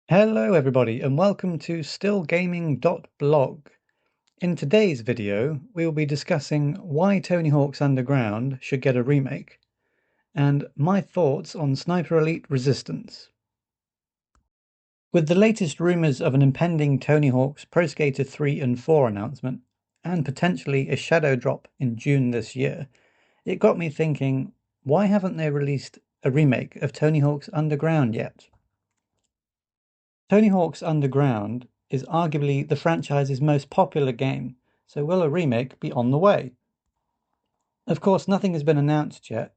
Hello everybody and welcome to stillgaming.blog. In today's video we will be discussing why Tony Hawk's Underground should get a remake and my thoughts on Sniper Elite Resistance. With the latest rumours of an impending Tony Hawk's Pro Skater 3 and 4 announcement and potentially a shadow drop in June this year, it got me thinking, why haven't they released a remake of Tony Hawk's Underground yet? Tony Hawk's Underground is arguably the franchise's most popular game, so will a remake be on the way? Of course, nothing has been announced yet,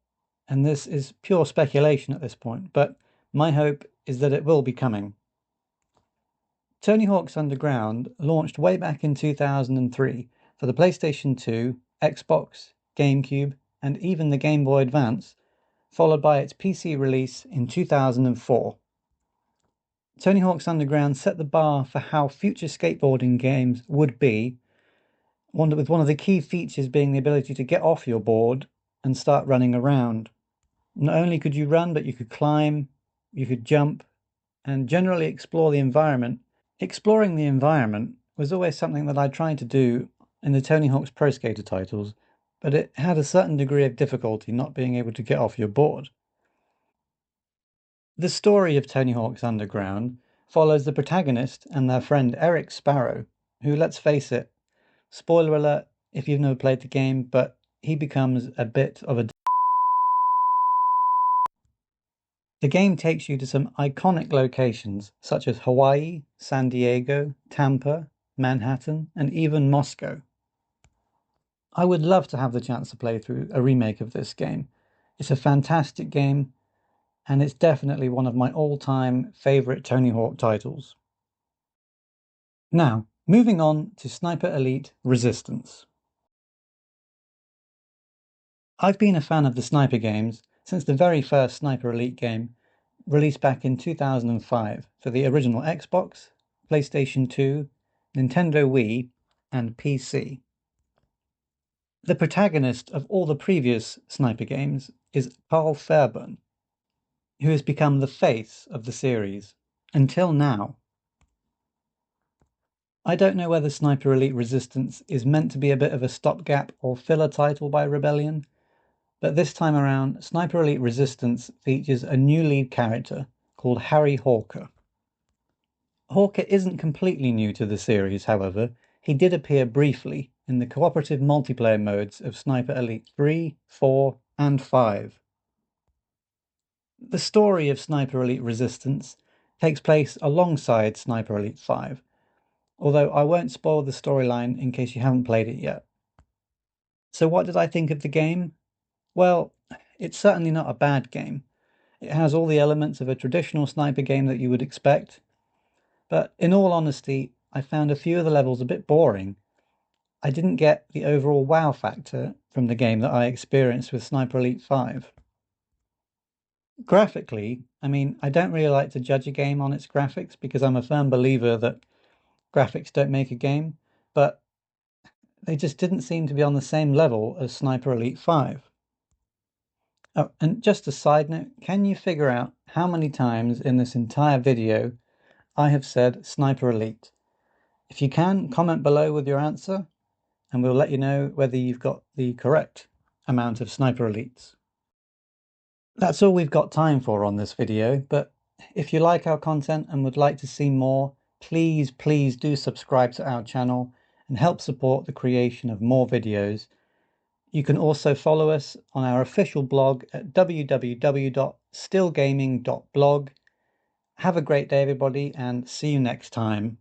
and this is pure speculation at this point, but my hope is that it will be coming. Tony Hawk's Underground launched way back in 2003 for the PlayStation 2, Xbox, GameCube, and even the Game Boy Advance, followed by its PC release in 2004. Tony Hawk's Underground set the bar for how future skateboarding games would be, with one of the key features being the ability to get off your board and start running around. Not only could you run, but you could climb, you could jump, and generally explore the environment. Exploring the environment was always something that I tried to do in the Tony Hawk's Pro Skater titles, but it had a certain degree of difficulty not being able to get off your board. The story of Tony Hawk's Underground follows the protagonist and their friend Eric Sparrow, who, let's face it, spoiler alert if you've never played the game, but he becomes a bit of a... The game takes you to some iconic locations such as Hawaii, San Diego, Tampa, Manhattan, and even Moscow. I would love to have the chance to play through a remake of this game. It's a fantastic game, and it's definitely one of my all-time favourite Tony Hawk titles. Now, moving on to Sniper Elite Resistance. I've been a fan of the Sniper games since the very first Sniper Elite game, released back in 2005 for the original Xbox, PlayStation 2, Nintendo Wii, and PC. The protagonist of all the previous Sniper games is Carl Fairburn, who has become the face of the series, until now. I don't know whether Sniper Elite Resistance is meant to be a bit of a stopgap or filler title by Rebellion, but this time around, Sniper Elite Resistance features a new lead character called Harry Hawker. Hawker isn't completely new to the series, however. He did appear briefly in the cooperative multiplayer modes of Sniper Elite 3, 4, and 5. The story of Sniper Elite Resistance takes place alongside Sniper Elite 5, although I won't spoil the storyline in case you haven't played it yet. So what did I think of the game? Well, it's certainly not a bad game. It has all the elements of a traditional sniper game that you would expect, but in all honesty, I found a few of the levels a bit boring. I didn't get the overall wow factor from the game that I experienced with Sniper Elite 5. Graphically, I don't really like to judge a game on its graphics because I'm a firm believer that graphics don't make a game, but they just didn't seem to be on the same level as Sniper Elite 5. Oh, and just a side note, can you figure out how many times in this entire video I have said Sniper Elite? If you can, comment below with your answer, and we'll let you know whether you've got the correct amount of Sniper Elites. That's all we've got time for on this video, but if you like our content and would like to see more, please do subscribe to our channel and help support the creation of more videos. You can also follow us on our official blog at www.stillgaming.blog. Have a great day, everybody, and see you next time.